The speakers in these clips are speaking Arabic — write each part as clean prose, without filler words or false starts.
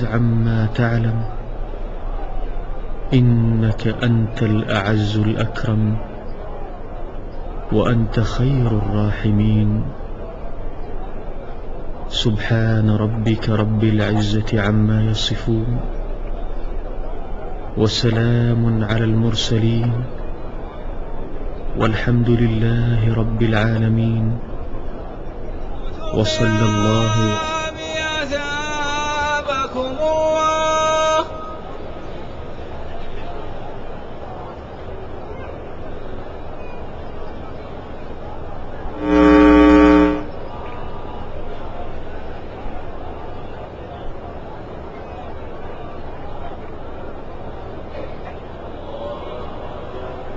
عما تعلم إنك أنت الأعز الأكرم وأنت خير الراحمين. سبحان ربك رب العزة عما يصفون وسلام على المرسلين والحمد لله رب العالمين. وصلى الله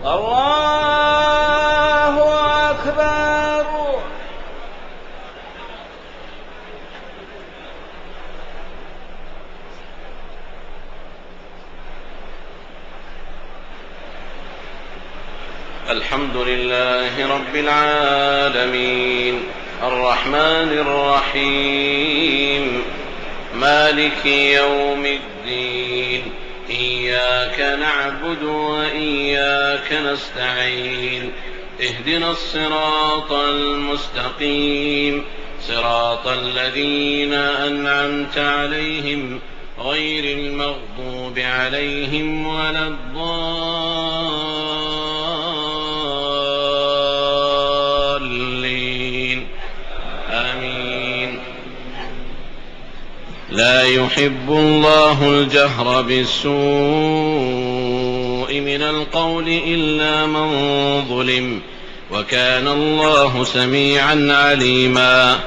الله أكبر. الحمد لله رب العالمين الرحمن الرحيم مالك يوم الدين. إياك نعبد وإياك نستعين. اهدنا الصراط المستقيم صراط الذين أنعمت عليهم غير المغضوب عليهم ولا الضالين. آمين. لا يحب الله الجهر بالسوء من القول إلا من ظلم وكان الله سميعا عليما.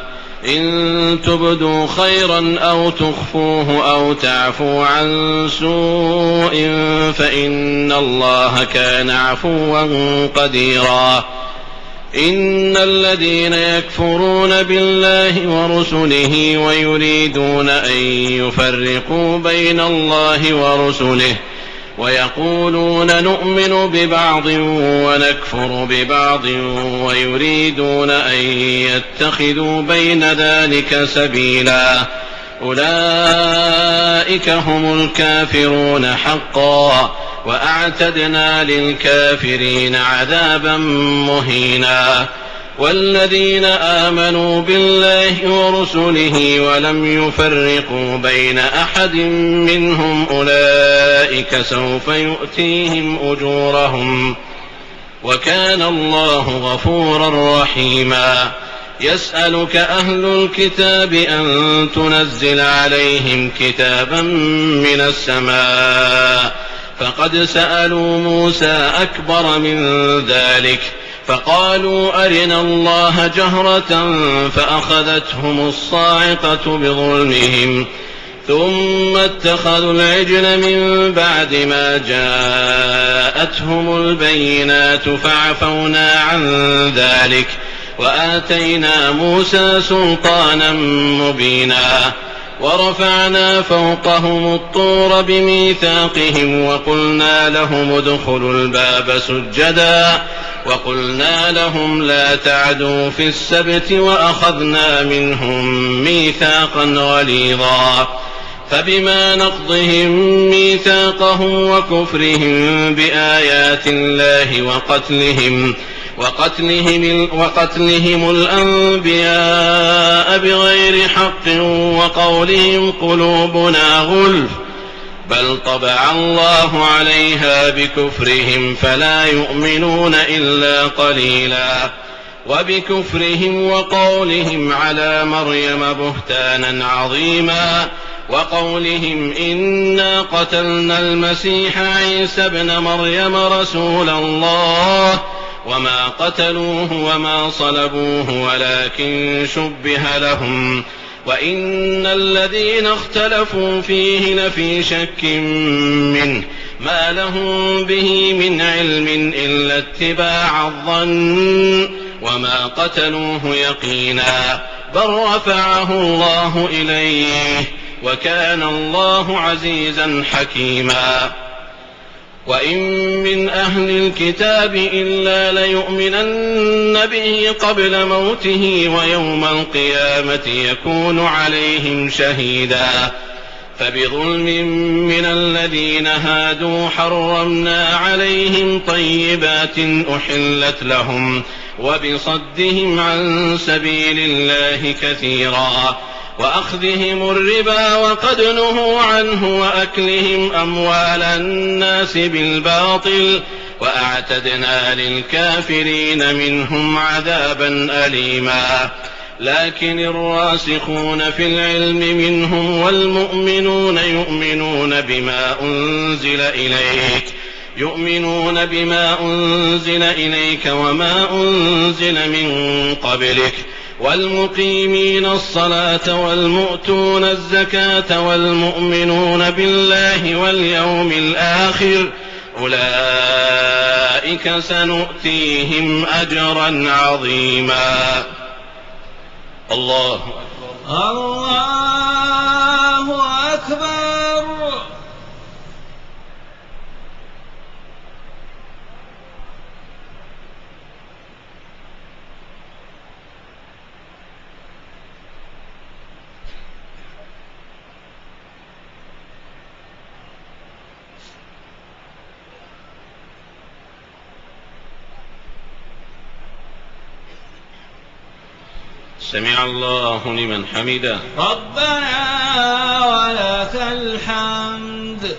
إن تبدوا خيرا أو تخفوه أو تعفوا عن سوء فإن الله كان عفوا قديرا. إن الذين يكفرون بالله ورسله ويريدون أن يفرقوا بين الله ورسله ويقولون نؤمن ببعض ونكفر ببعض ويريدون أن يتخذوا بين ذلك سبيلا أولئك هم الكافرون حقا وأعتدنا للكافرين عذابا مهينا. والذين آمنوا بالله ورسله ولم يفرقوا بين أحد منهم أولئك سوف يؤتيهم أجورهم وكان الله غفورا رحيما. يسألك أهل الكتاب أن تنزل عليهم كتابا من السماء فقد سألوا موسى أكبر من ذلك فقالوا أرنا الله جهرة فأخذتهم الصاعقة بظلمهم ثم اتخذوا العجل من بعد ما جاءتهم البينات فعفونا عن ذلك وآتينا موسى سلطانا مبينا. ورفعنا فوقهم الطور بميثاقهم وقلنا لهم ادخلوا الباب سجدا وقلنا لهم لا تعدوا في السبت وأخذنا منهم ميثاقا غليظا. فبما نقضهم ميثاقهم وكفرهم بآيات الله وقتلهم الأنبياء بغير حق وقولهم قلوبنا غلف بل طبع الله عليها بكفرهم فلا يؤمنون إلا قليلا. وبكفرهم وقولهم على مريم بهتانا عظيما وقولهم إنا قتلنا المسيح عيسى ابن مريم رسول الله وما قتلوه وما صلبوه ولكن شبه لهم وإن الذين اختلفوا فيه لفي شك منه ما لهم به من علم إلا اتباع الظن وما قتلوه يقينا بل رفعه الله إليه وكان الله عزيزا حكيما. وإن من أهل الكتاب إلا ليؤمنن به قبل موته ويوم القيامة يكون عليهم شهيدا. فبظلم من الذين هادوا حرمنا عليهم طيبات أحلت لهم وبصدهم عن سبيل الله كثيرا وأخذهم الربا وقد نهوا عنه وأكلهم أموال الناس بالباطل وأعتدنا للكافرين منهم عذابا أليما لكن الراسخون في العلم منهم والمؤمنون يؤمنون بما أنزل إليك وما أنزل من قبلك والمقيمين الصلاة والمؤتون الزكاة والمؤمنون بالله واليوم الآخر أولئك سنؤتيهم أجرا عظيما. الله أكبر. الله أكبر. سمع الله لمن حمده. ربنا ولك الحمد.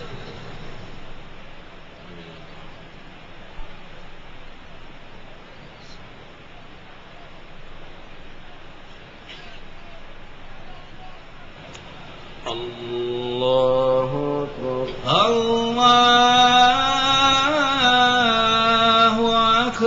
الله أكبر. الله أكبر.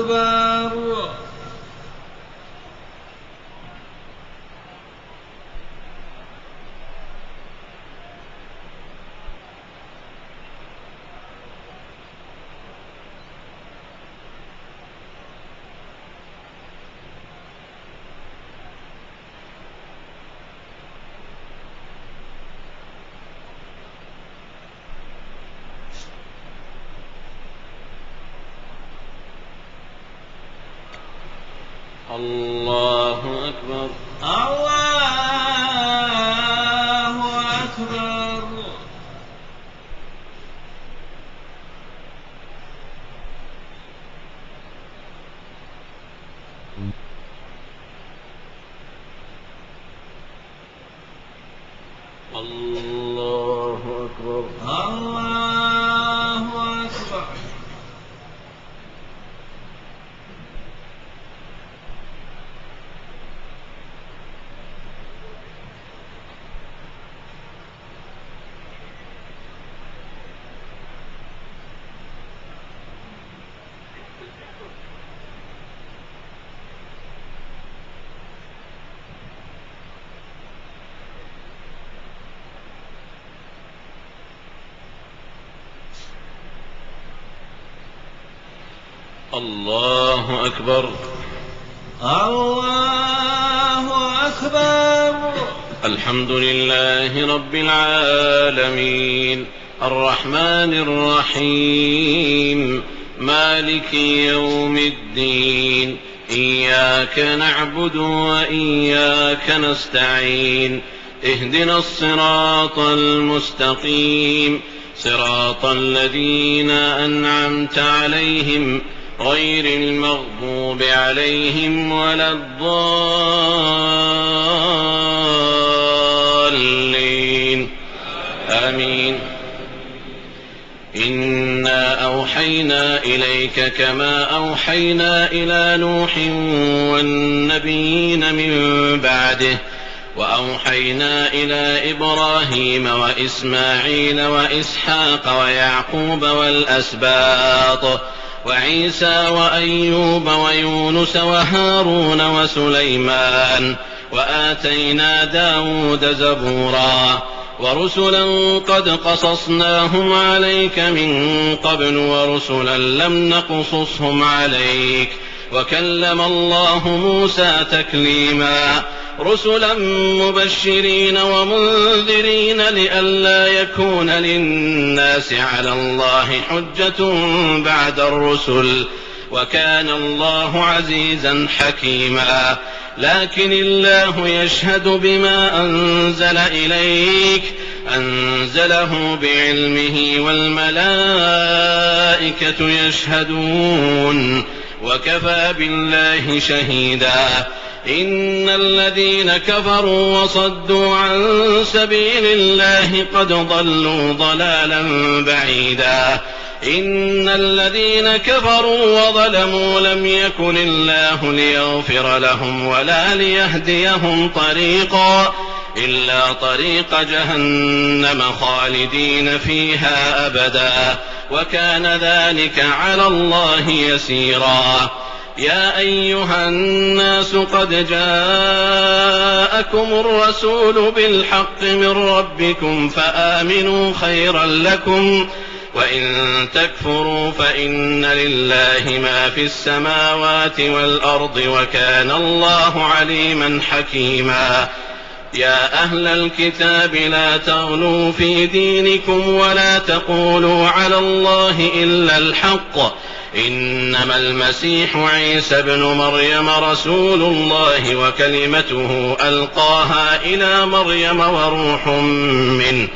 الله أكبر. الله أكبر. الله أكبر. الله أكبر. الله أكبر. الله أكبر. الحمد لله رب العالمين الرحمن الرحيم مالك يوم الدين إياك نعبد وإياك نستعين اهدنا الصراط المستقيم صراط الذين أنعمت عليهم غير المغضوب عليهم ولا الضالين آمين. إنا أوحينا إليك كما أوحينا إلى نوح والنبيين من بعده وأوحينا إلى إبراهيم وإسماعيل وإسحاق ويعقوب والأسباط وعيسى وأيوب ويونس وهارون وسليمان وآتينا داود زبورا ورسلا قد قصصناهم عليك من قبل ورسلا لم نقصصهم عليك وكلم الله موسى تكليما رسلا مبشرين ومنذرين لئلا يكون للناس على الله حجة بعد الرسل وكان الله عزيزا حكيما. لكن الله يشهد بما أنزل إليك أنزله بعلمه والملائكة يشهدون وكفى بالله شهيدا إن الذين كفروا وصدوا عن سبيل الله قد ضلوا ضلالا بعيدا إن الذين كفروا وظلموا لم يكن الله ليغفر لهم ولا ليهديهم طريقا إلا طريق جهنم خالدين فيها أبدا وكان ذلك على الله يسيرا يا أيها الناس قد جاءكم الرسول بالحق من ربكم فآمنوا خيرا لكم وإن تكفروا فإن لله ما في السماوات والأرض وكان الله عليما حكيما يا أهل الكتاب لا تغلوا في دينكم ولا تقولوا على الله إلا الحق إنما المسيح عيسى ابن مريم رسول الله وكلمته ألقاها إلى مريم وروح منه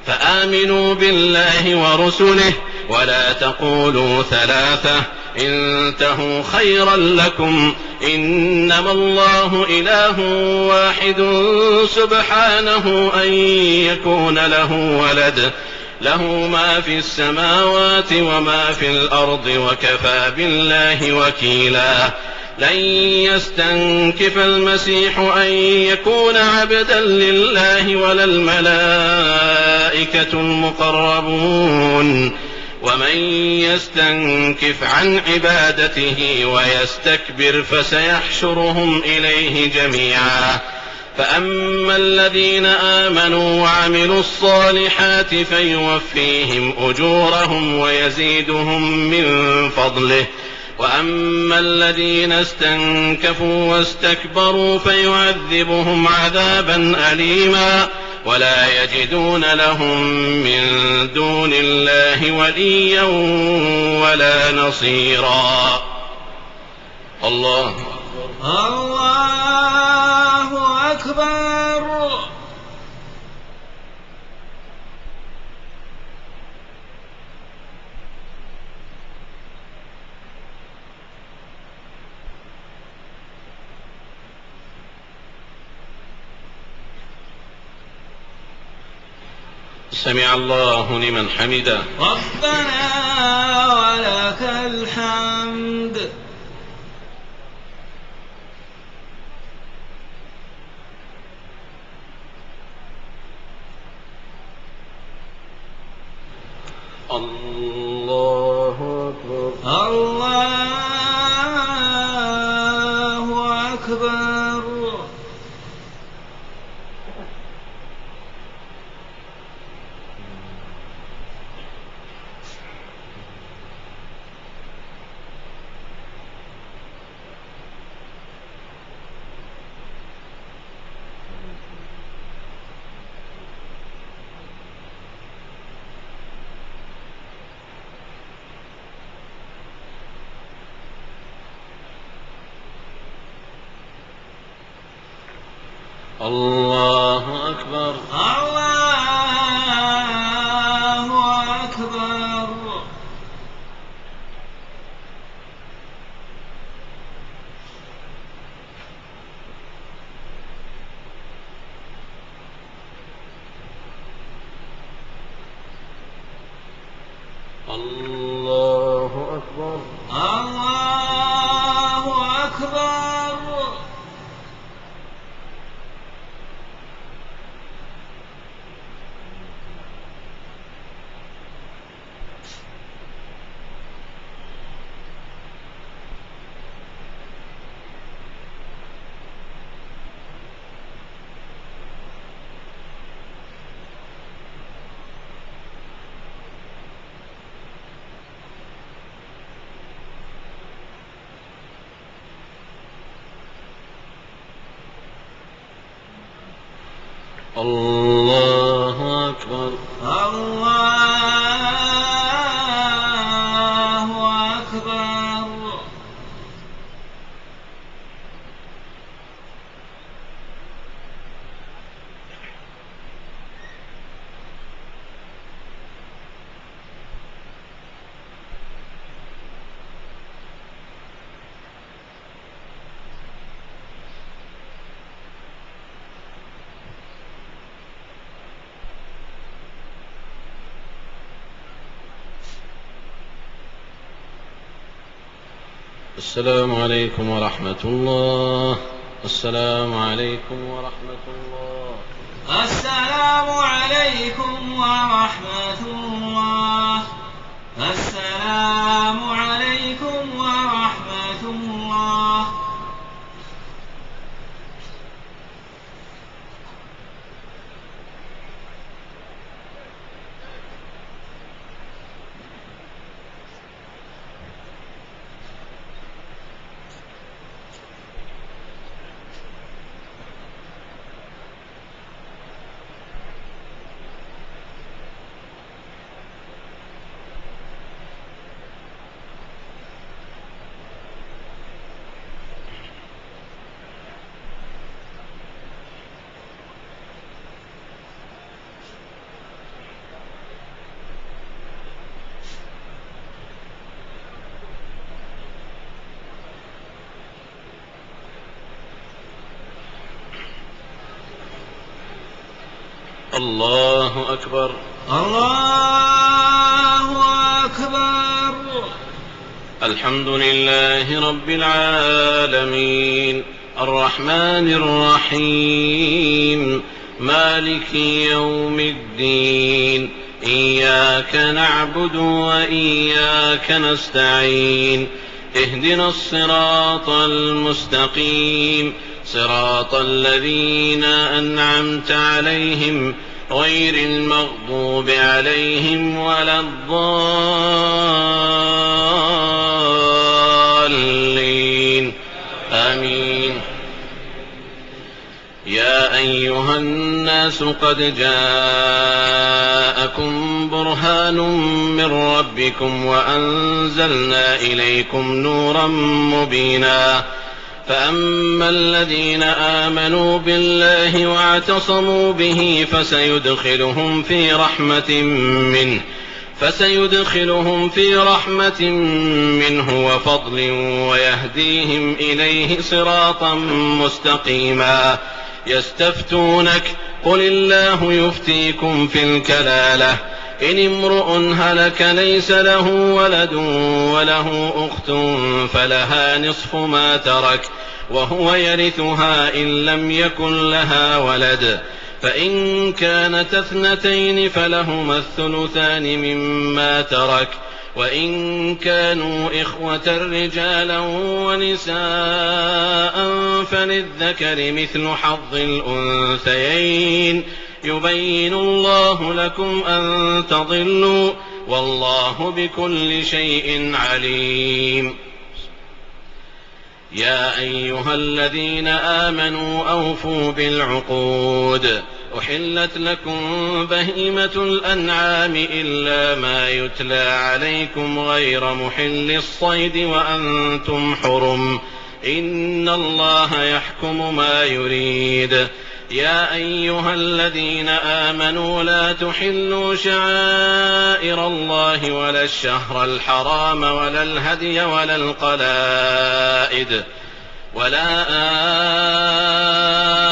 فآمنوا بالله ورسله ولا تقولوا ثلاثة انتهوا خيرا لكم إنما الله إله واحد سبحانه أن يكون له ولد له ما في السماوات وما في الأرض وكفى بالله وكيلا لن يستنكف المسيح أن يكون عبدا لله ولا الملائكة المقربون ومن يستنكف عن عبادته ويستكبر فسيحشرهم إليه جميعا فأما الذين آمنوا وعملوا الصالحات فيوفيهم أجورهم ويزيدهم من فضله وأما الذين استنكفوا واستكبروا فيعذبهم عذابا أليما ولا يجدون لهم من دون الله وليا ولا نصيرا الله أكبر سمع الله لمن حمده ربنا ولك الحمد الله أكبر الله أكبر الله أكبر الله أكبر الله أكبر الله أكبر الله أكبر الله أكبر السلام عليكم ورحمة الله. السلام عليكم ورحمة الله. السلام عليكم ورحمة الله. السلام عليكم ورحمة الله. الله أكبر. الله أكبر. الحمد لله رب العالمين الرحمن الرحيم مالك يوم الدين إياك نعبد وإياك نستعين اهدنا الصراط المستقيم صراط الذين أنعمت عليهم غير المغضوب عليهم ولا الضالين آمين. يا أيها الناس قد جاءكم برهان من ربكم وأنزلنا إليكم نورا مبينا فأما الذين آمنوا بالله واعتصموا به فسيدخلهم في رحمة منه وفضل ويهديهم إليه صراطا مستقيما. يستفتونك قل الله يفتيكم في الكلالة إن امرؤ هلك ليس له ولد وله أخت فلها نصف ما ترك وهو يرثها إن لم يكن لها ولد فإن كانت اثنتين فلهما الثلثان مما ترك وإن كانوا إخوة رجالا ونساء فللذكر مثل حظ الأنثيين يبين الله لكم أن تضلوا والله بكل شيء عليم. يا أيها الذين آمنوا أوفوا بالعقود أحلت لكم بهيمة الأنعام إلا ما يتلى عليكم غير محل الصيد وأنتم حرم إن الله يحكم ما يريد. يا أيها الذين آمنوا لا تحلوا شعائر الله ولا الشهر الحرام ولا الهدي ولا القلائد ولا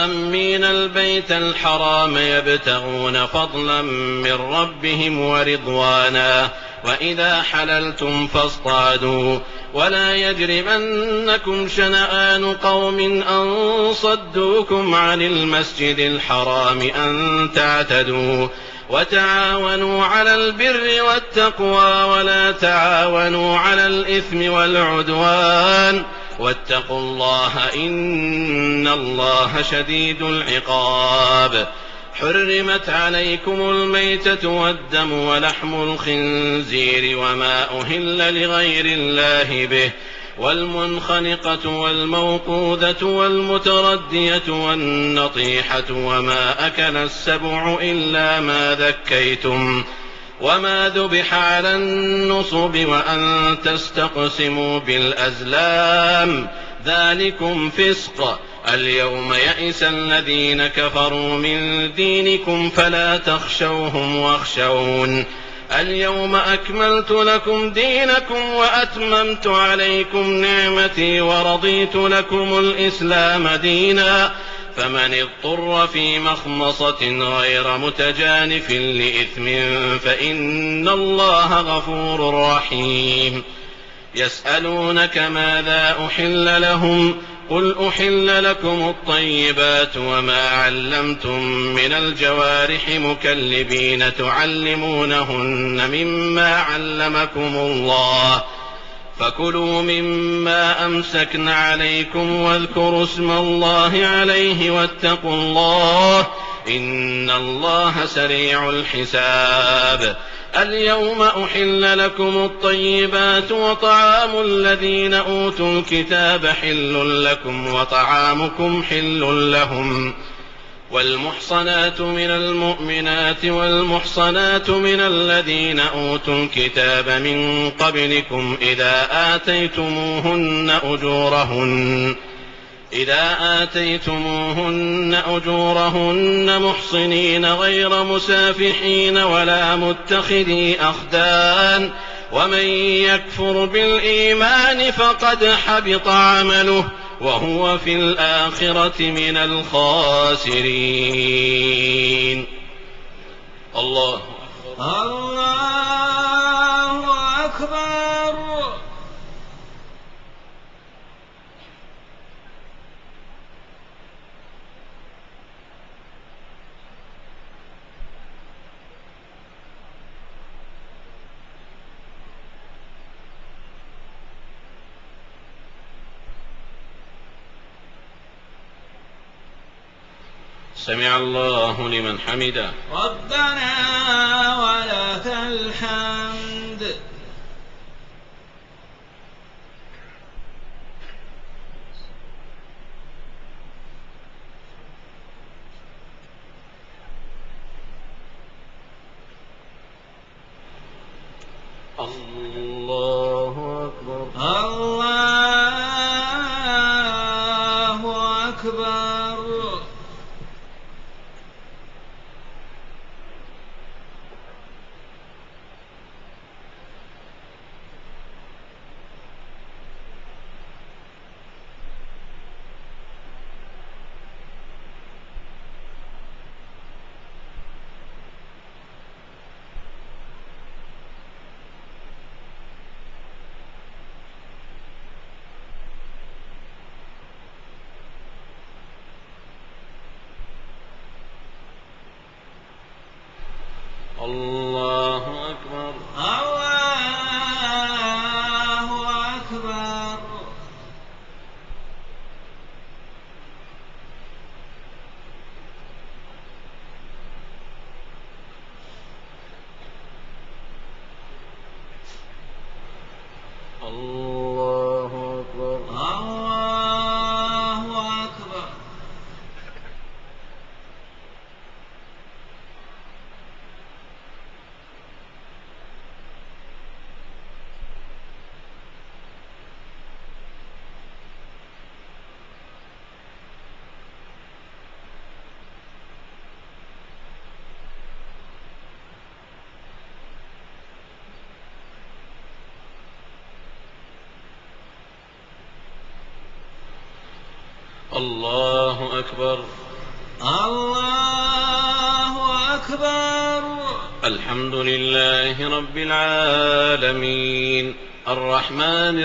آمين البيت الحرام يبتغون فضلا من ربهم ورضوانا وإذا حللتم فاصطادوا ولا يجرمنكم شنآن قوم أن صدوكم عن المسجد الحرام أن تعتدوا وتعاونوا على البر والتقوى ولا تعاونوا على الإثم والعدوان واتقوا الله إن الله شديد العقاب. حرمت عليكم الميتة والدم ولحم الخنزير وما أهل لغير الله به والمنخنقة والموقوذة والمتردية والنطيحة وما أكل السبع إلا ما ذكيتم وما ذبح على النصب وأن تستقسموا بالأزلام ذلكم فسق. اليوم يئس الذين كفروا من دينكم فلا تخشوهم واخشون اليوم أكملت لكم دينكم وأتممت عليكم نعمتي ورضيت لكم الإسلام دينا فمن اضطر في مخمصة غير متجانف لإثم فإن الله غفور رحيم. يسألونك ماذا أحل لهم قل أحل لكم الطيبات وما علمتم من الجوارح مكلبين تعلمونهن مما علمكم الله فكلوا مما أمسكن عليكم واذكروا اسم الله عليه واتقوا الله إن الله سريع الحساب اليوم أحل لكم الطيبات وطعام الذين أوتوا الكتاب حل لكم وطعامكم حل لهم والمحصنات من المؤمنات والمحصنات من الذين أوتوا الكتاب من قبلكم إذا آتيتموهن أجورهن محصنين غير مسافحين ولا متخذي أخدان ومن يكفر بالإيمان فقد حبط عمله وهو في الآخرة من الخاسرين. الله أكبر. سمع الله لمن حمده ربنا ولك الحمد. الله أكبر. الله أكبر. الله أكبر. الله أكبر. الله أكبر. الله أكبر. الله أكبر. الله أكبر. الحمد لله رب العالمين الرحمن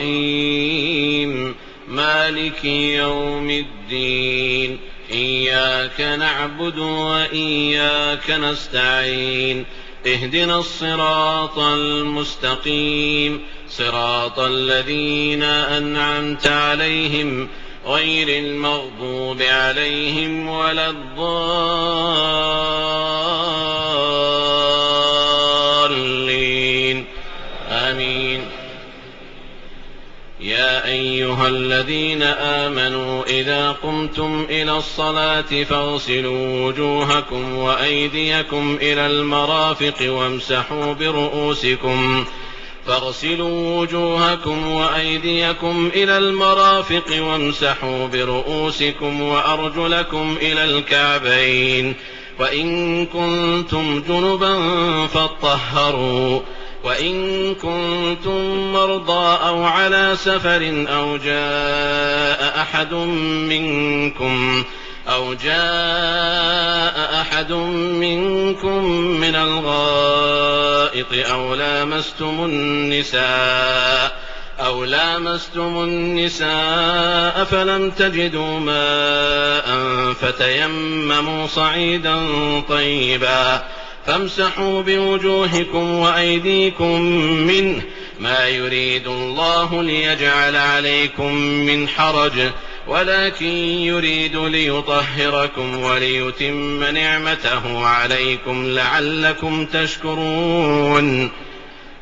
الرحيم مالك يوم الدين إياك نعبد وإياك نستعين اهدنا الصراط المستقيم صراط الذين أنعمت عليهم غير المغضوب عليهم ولا الضالين آمين. يا أيها الذين آمنوا إذا قمتم إلى الصلاة فاغسلوا وجوهكم وأيديكم إلى المرافق وامسحوا برؤوسكم فاغسلوا وجوهكم وأيديكم إلى المرافق وامسحوا برؤوسكم وأرجلكم إلى الكعبين وإن كنتم جنبا فاطهروا وإن كنتم مرضى أو على سفر أو جاء أحد أو جاء أحد منكم من الغائط أو لامستم النساء فلم تجدوا ماء فتيمموا صعيدا طيبا فامسحوا بوجوهكم وأيديكم منه ما يريد الله ليجعل عليكم من حرج ولكن يريد ليطهركم وليتم نعمته عليكم لعلكم تشكرون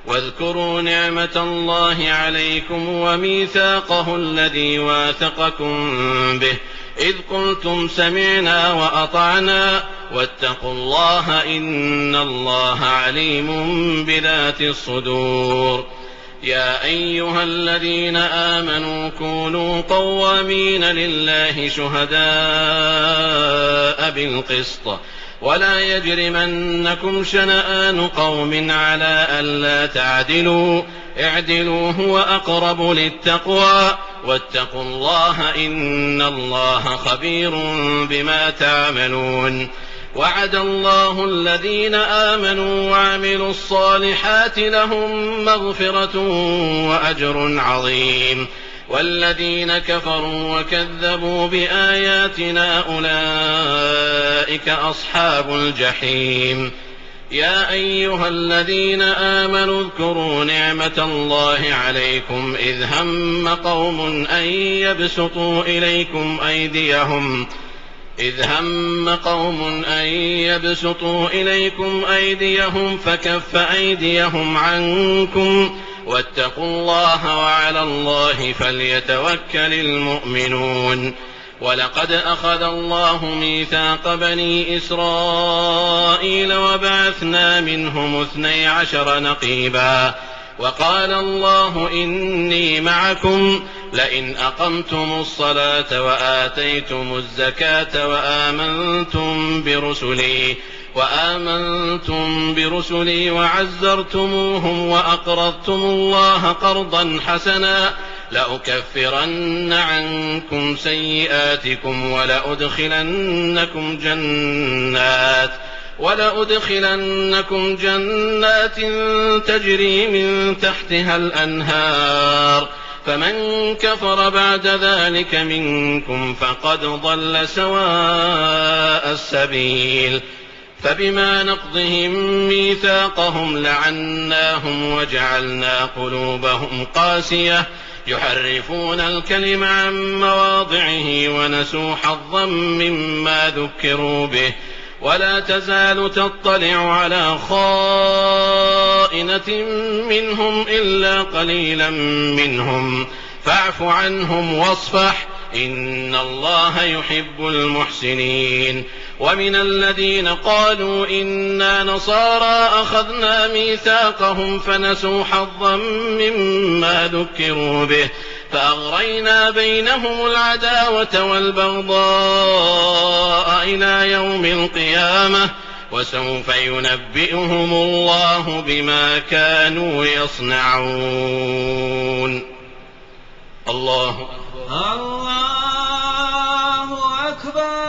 واذكروا نعمة الله عليكم وميثاقه الذي واثقكم به إذ قلتم سمعنا وأطعنا واتقوا الله إن الله عليم بذات الصدور يا أيها الذين آمنوا كونوا قوامين لله شهداء بالقسط ولا يجرمنكم شنآن قوم على ألا تعدلوا اعدلوا هو أقرب للتقوى واتقوا الله إن الله خبير بما تعملون وعد الله الذين آمنوا وعملوا الصالحات لهم مغفرة وأجر عظيم والذين كفروا وكذبوا بآياتنا أولئك أصحاب الجحيم يا أيها الذين آمنوا اذكروا نعمة الله عليكم إذ هم قوم أن يبسطوا إليكم أيديهم فكف أيديهم عنكم واتقوا الله وعلى الله فليتوكل المؤمنون ولقد أخذ الله ميثاق بني إسرائيل وبعثنا منهم 12 نقيبا وقال الله إني معكم لئن أقمتم الصلاة وآتيتم الزكاة وآمنتم برسلي وعزرتموهم وأقرضتم الله قرضا حسنا لأكفرن عنكم سيئاتكم ولأدخلنكم جنات تجري من تحتها الأنهار فمن كفر بعد ذلك منكم فقد ضل سواء السبيل فبما نقضهم ميثاقهم لعناهم وجعلنا قلوبهم قاسية يحرفون الكلم عن مواضعه ونسوا حظا مما ذكروا به ولا تزال تطلع على خائنة منهم إلا قليلا منهم فاعف عنهم واصفح إن الله يحب المحسنين ومن الذين قالوا إنا نصارى أخذنا ميثاقهم فنسوا حظا مما ذكروا به فأغرينا بينهم العداوة والبغضاء إلى يوم القيامة وسوف ينبئهم الله بما كانوا يصنعون الله أكبر الله أكبر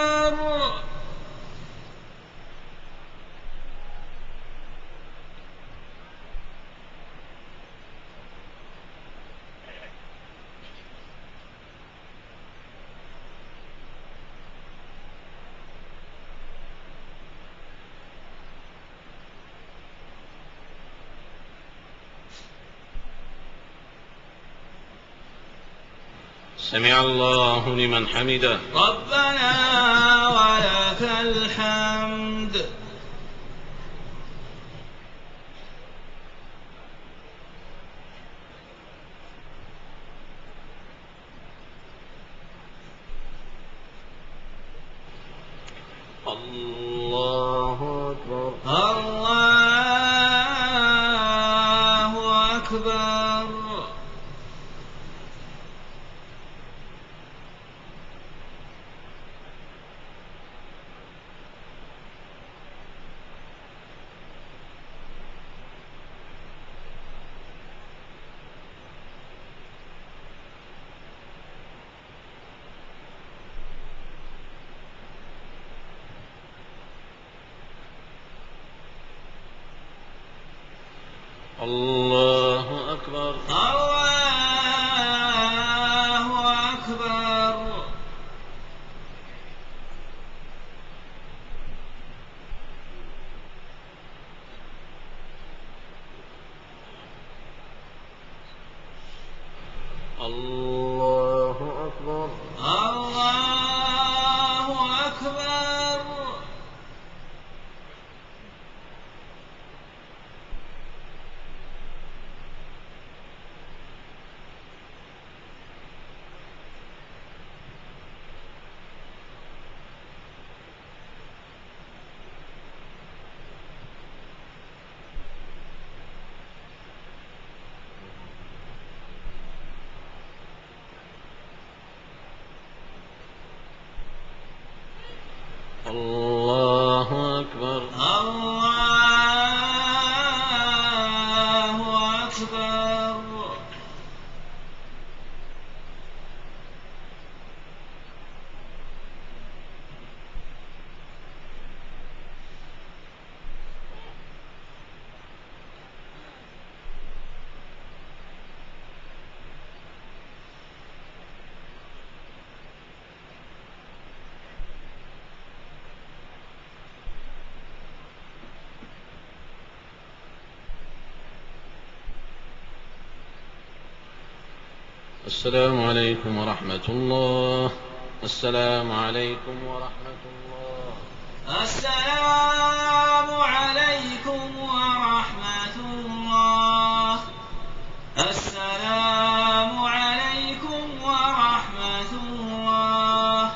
سمع الله لمن حمده ربنا ولك الحمد الله أكبر الله أكبر الله أكبر. الله أكبر. الله أكبر. الله أكبر. الله أكبر. الله أكبر. السلام عليكم ورحمة الله. السلام عليكم ورحمة الله. السلام عليكم ورحمة الله. السلام عليكم ورحمة الله.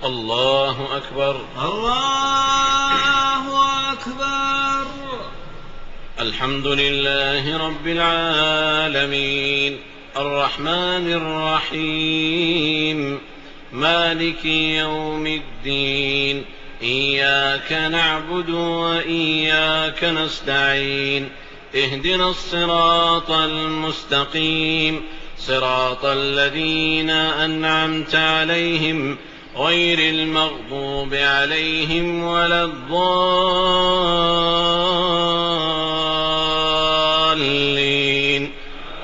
الله أكبر. الله أكبر. الحمد لله رب العالمين الرحمن الرحيم مالك يوم الدين إياك نعبد وإياك نستعين اهدنا الصراط المستقيم صراط الذين أنعمت عليهم غير المغضوب عليهم ولا الضالين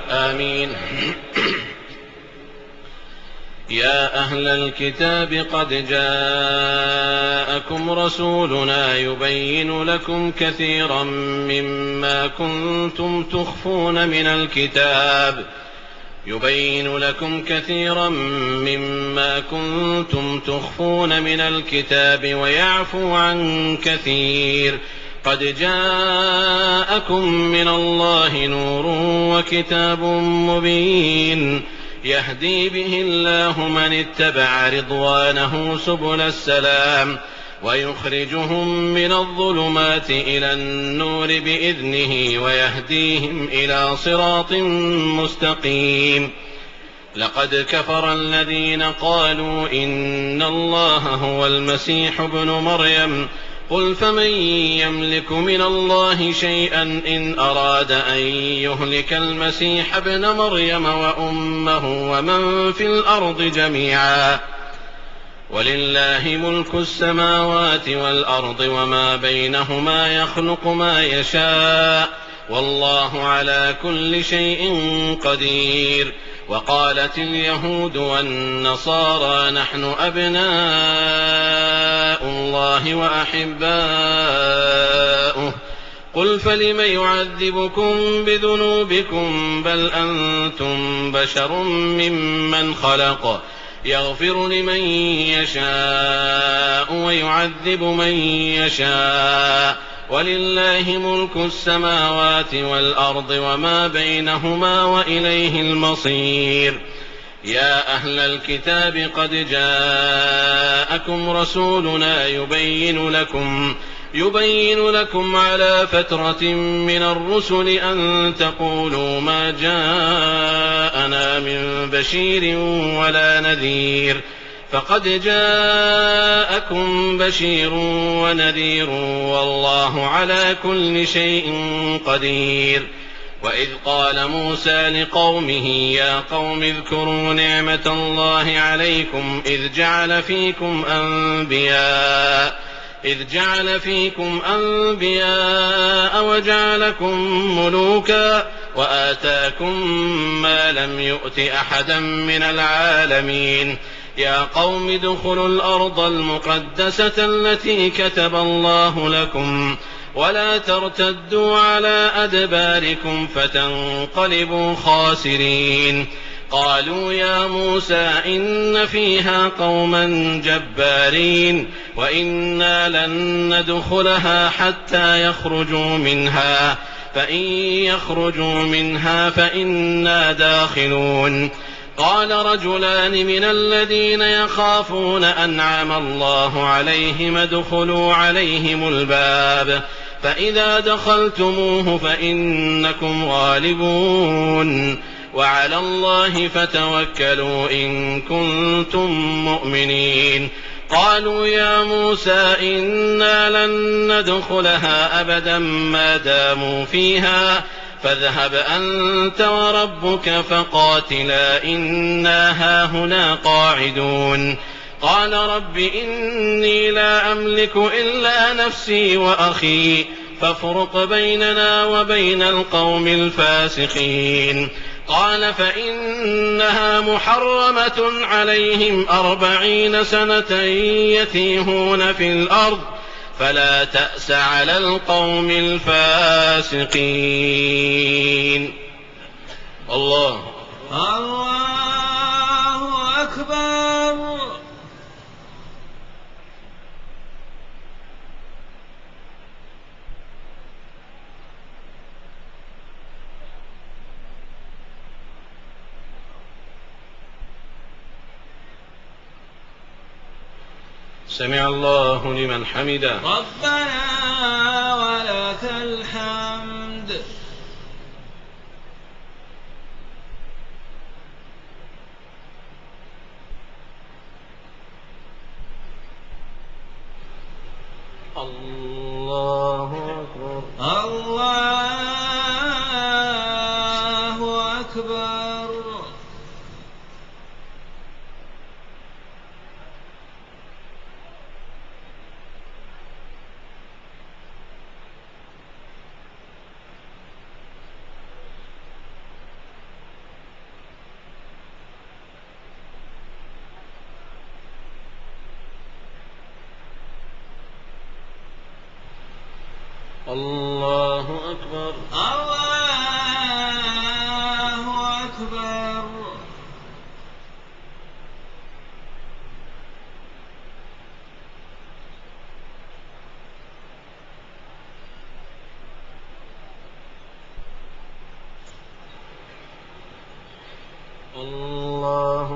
آمين. يا أهل الكتاب قد جاءكم رسولنا يبين لكم كثيرا مما كنتم تخفون من الكتاب ويعفو عن كثير. قد جاءكم من الله نور وكتاب مبين يهدي به الله من اتبع رضوانه سبل السلام ويخرجهم من الظلمات إلى النور بإذنه ويهديهم إلى صراط مستقيم. لقد كفر الذين قالوا إن الله هو المسيح ابن مريم قل فمن يملك من الله شيئا إن أراد أن يهلك المسيح ابن مريم وأمه ومن في الأرض جميعا ولله ملك السماوات والأرض وما بينهما يخلق ما يشاء والله على كل شيء قدير. وقالت اليهود والنصارى نحن أبناء الله وأحباؤه قل فلم يعذبكم بذنوبكم بل أنتم بشر ممن خلق يغفر لمن يشاء ويعذب من يشاء ولله ملك السماوات والأرض وما بينهما وإليه المصير. يا أهل الكتاب قد جاءكم رسولنا يبين لكم على فترة من الرسل أن تقولوا ما جاءنا من بشير ولا نذير، فقد جاءكم بشير ونذير والله على كل شيء قدير. وإذ قال موسى لقومه يا قوم اذكروا نعمة الله عليكم إذ جعل فيكم أنبياء وجعلكم ملوكا وآتاكم ما لم يؤت أحدا من العالمين. يا قوم ادخلوا الأرض المقدسة التي كتب الله لكم ولا ترتدوا على أدباركم فتنقلبوا خاسرين. قالوا يا موسى إن فيها قوما جبارين وإنا لن ندخلها حتى يخرجوا منها، فإن يخرجوا منها فإنا داخلون. قال رجلان من الذين يخافون أنعم الله عليهم ادخلوا عليهم الباب فإذا دخلتموه فإنكم غالبون وعلى الله فتوكلوا إن كنتم مؤمنين. قالوا يا موسى إنا لن ندخلها أبدا ما داموا فيها فاذهب أنت وربك فقاتلا إنا هاهنا قاعدون. قال رب إني لا أملك إلا نفسي وأخي فافرق بيننا وبين القوم الفاسقين. قال فإنها محرمة عليهم 40 سنة يتيهون في الأرض فلا تأس على القوم الفاسقين. الله أكبر. سمع الله لمن حمده. ربنا ولك الحمد. الله أكبر. الله أكبر. الله أكبر. الله أكبر. الله أكبر. الله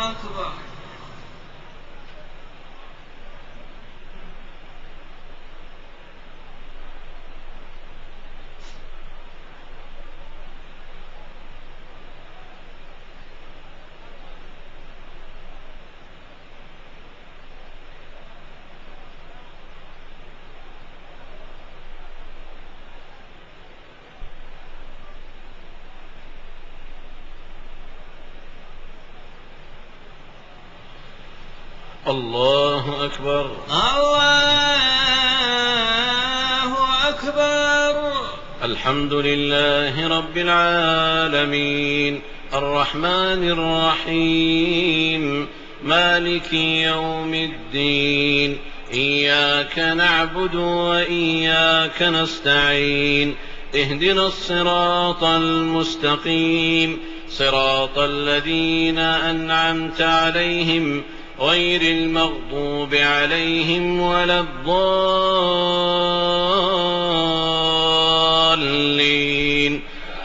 أكبر. الله أكبر. الله أكبر. الحمد لله رب العالمين الرحمن الرحيم مالك يوم الدين إياك نعبد وإياك نستعين اهدنا الصراط المستقيم صراط الذين أنعمت عليهم غير المغضوب عليهم ولا الضالين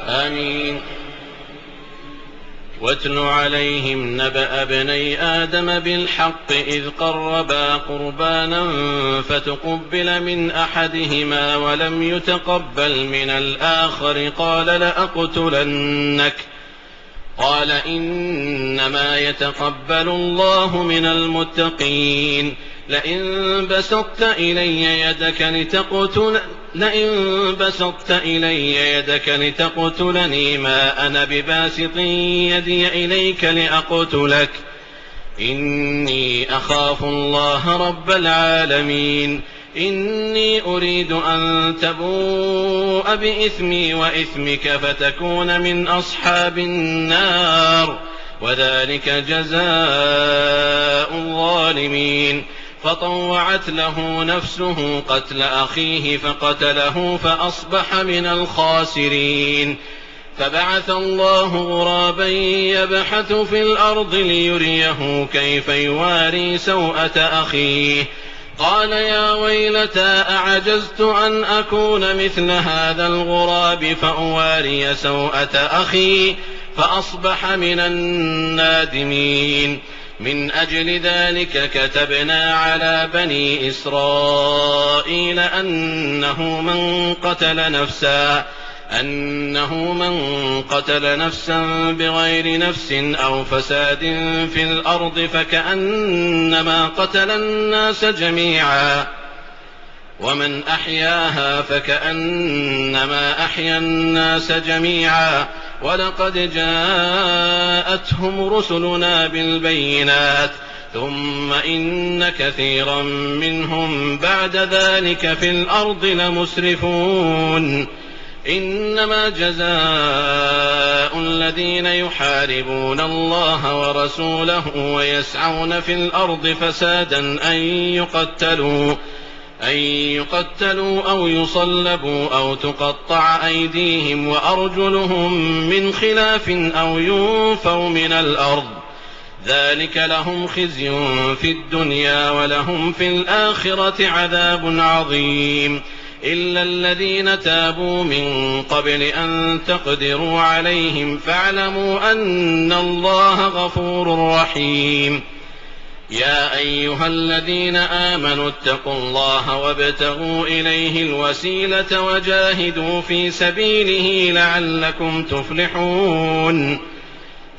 آمين. واتل عليهم نبأ ابني آدم بالحق إذ قربا قربانا فتقبل من أحدهما ولم يتقبل من الآخر قال لأقتلنك قال إنما يتقبل الله من المتقين لئن بسطت إلي يدك لتقتلني ما أنا بباسط يدي إليك لأقتلك إني أخاف الله رب العالمين إني أريد أن تبوء بإثمي وإثمك فتكون من أصحاب النار وذلك جزاء الظالمين. فطوعت له نفسه قتل أخيه فقتله فأصبح من الخاسرين. فبعث الله غرابا يبحث في الأرض ليريه كيف يواري سوءة أخيه قال يا ويلتى أعجزت أن أكون مثل هذا الغراب فأواري سوءة أخي فأصبح من النادمين. من أجل ذلك كتبنا على بني إسرائيل أنه من قتل نفسا بغير نفس أو فساد في الأرض فكأنما قتل الناس جميعا ومن أحياها فكأنما أحيا الناس جميعا ولقد جاءتهم رسلنا بالبينات ثم إن كثيرا منهم بعد ذلك في الأرض لمسرفون. إنما جزاء الذين يحاربون الله ورسوله ويسعون في الأرض فسادا أن يقتلوا أو يصلبوا أو تقطع أيديهم وأرجلهم من خلاف أو ينفوا من الأرض ذلك لهم خزي في الدنيا ولهم في الآخرة عذاب عظيم. إلا الذين تابوا من قبل أن تقدروا عليهم فاعلموا أن الله غفور رحيم. يا أيها الذين آمنوا اتقوا الله وابتغوا إليه الوسيلة وجاهدوا في سبيله لعلكم تفلحون.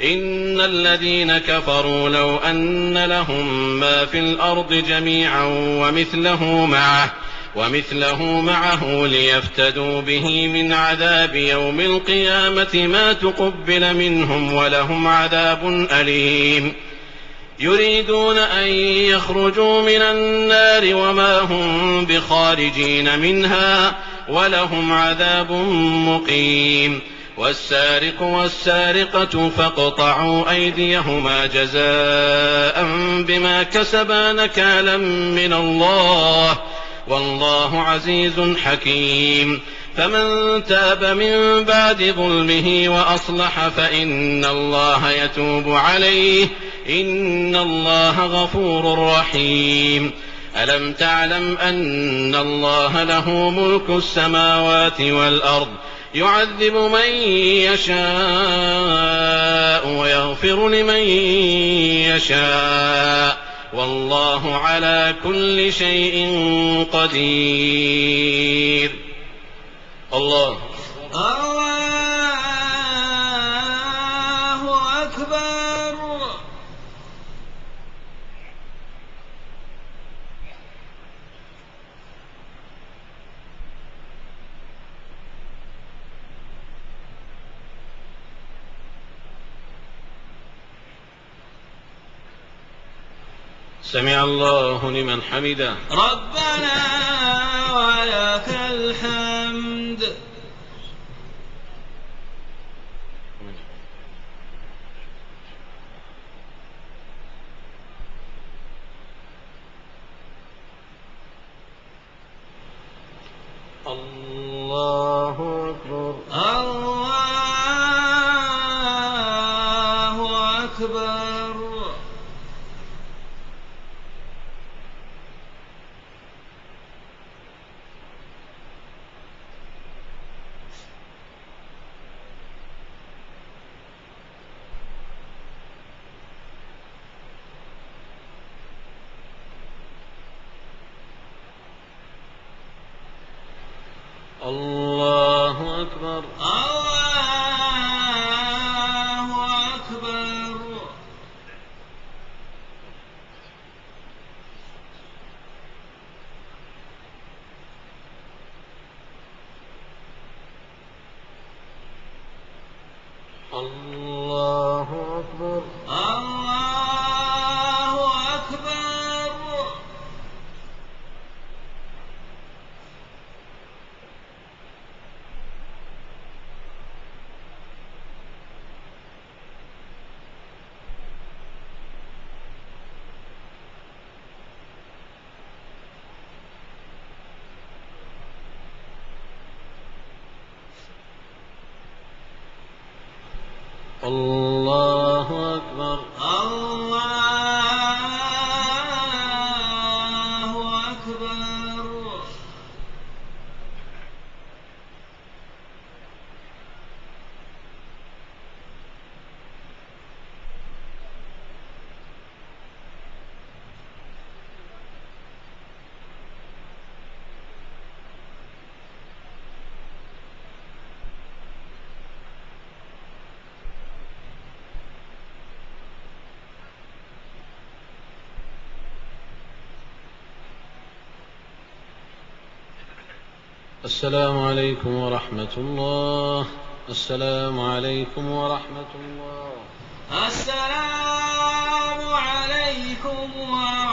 إن الذين كفروا لو أن لهم ما في الأرض جميعا ومثله معه ليفتدوا به من عذاب يوم القيامة ما تقبل منهم ولهم عذاب أليم. يريدون أن يخرجوا من النار وما هم بخارجين منها ولهم عذاب مقيم. والسارق والسارقة فاقطعوا أيديهما جزاء بما كسبا نكالا من الله والله عزيز حكيم. فمن تاب من بعد ظلمه وأصلح فإن الله يتوب عليه إن الله غفور رحيم. ألم تعلم أن الله له ملك السماوات والأرض يعذب من يشاء ويغفر لمن يشاء والله على كل شيء قدير. الله أكبر. سمع الله لمن حمده. ربنا ولك الحمد. الله أكبر. الله أكبر. الله أكبر الله أكبر الله أكبر الله أكبر الله أكبر الله أكبر السلام عليكم ورحمة الله. السلام عليكم ورحمة الله. السلام عليكم ورحمة